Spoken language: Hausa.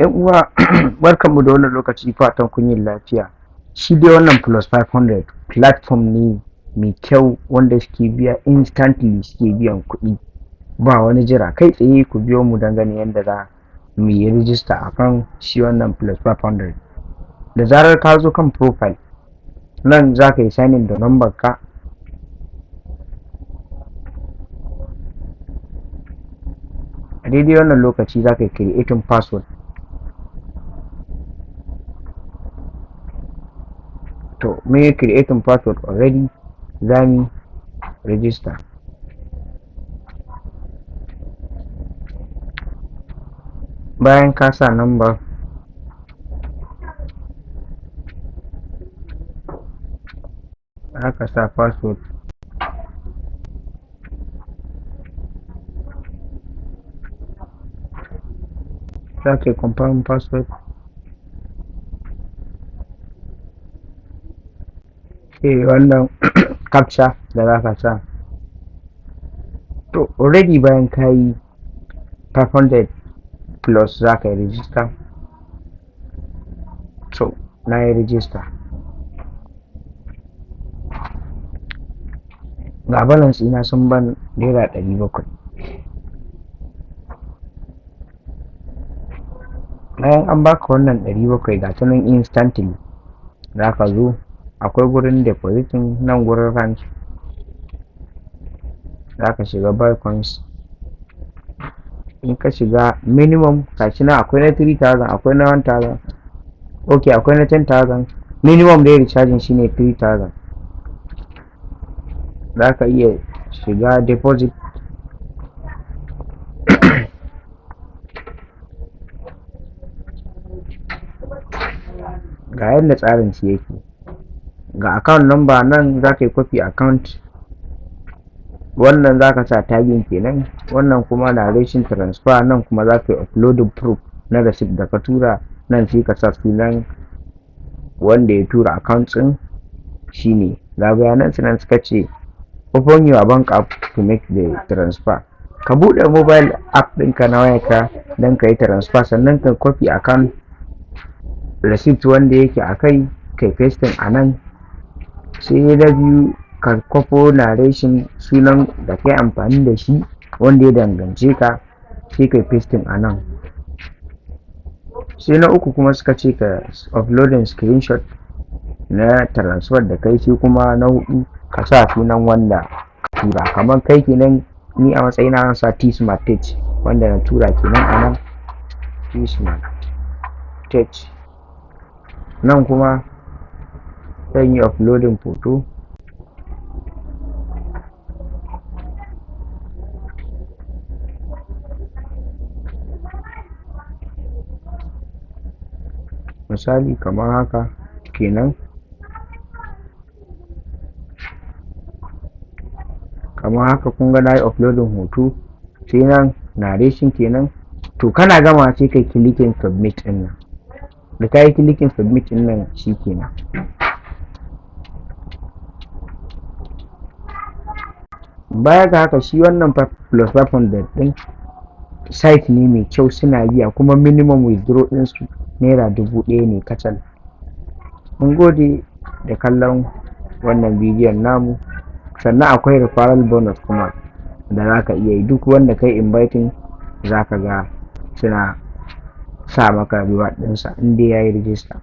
'Yan uwa barkanmu da wannan lokaci, fatan kun yi lafiya. Shi dai wannan Plus500 platform ne mai kyau wanda suke biya instantly, suke biyan kuɗi ba wani jira. Kai tsaye ku biyo mu don ganin yadda za mu yi rijista a kan shi wannan Plus500. Da zarar ka zo kan profile nan za ka yi signing da number ka. A daidai wannan lokaci za ka yi creating password. To mun yi creating password already, za mu register. Bayan ka sa number, haka sa password. Za ka yi confirm password. Wannan captcha da za ka sa. To already bayan ka yi 500 plus za ka yi register. So na yi register. Ga balance ina sun ban naira 700. Bayan an baka wannan 700 ga ta nan instantly, za ka zo akwai gurin depositing nan gurin ranch, za ka shiga buy coins. In ka shiga minimum gashi nan akwai na 3000, akwai na 1000, ok akwai na 10000. Minimum da recharging shine 3000. za ka iya shiga deposit. Ga yadda tsarin shi yake. Ga account number nan za ka yi copy account, wannan za ka sa tagging kenan, wannan kuma narration transfer, nan kuma za ka yi uploading proof na receipt da ka tura, nan sai ka sa sunan wanda ya tura account ɗin shine. Ga bayanan su nan suka ce open your bank app to make the transfer. Ka buɗe mobile app ɗinka na wayarka don ka yi transfer, sannan ka copy account receipt wanda yake a kai pasting a nan. Sai na biyu ka kwafo narration sunan da kai amfani da shi wanda ya dangance ka, sai kai pasting a nan. Sai na uku kuma suka ce ka uploading screenshot na transfer da kai. Sai kuma na hudu ka sa sunan wanda ka tura, kamar kai kenan, ni a matsayina zan sa T-Smart Tech wanda na tura kenan a nan, T-Smart Tech. Nan kuma zan yi uploading photo. Misali kamar haka kenan. Kamar haka kun ga na yi uploading hoto. Sai nan narration kenan. To kana gama sai kai clicking submit din nan. Da ka yi clicking submit din nan shi kenan. Baya ga haka, shi wannan Plus500 din site ne mai kyau, suna biya kuma minimum withdraw din su naira 1000 ne kacal. Mun gode da kallon wannan bidiyon namu. Sannan akwai referral bonus kuma da za ka iya yi. Duk wanda kai inviting za ka ga suna sa maka reward ɗinsa in dai ya yi register.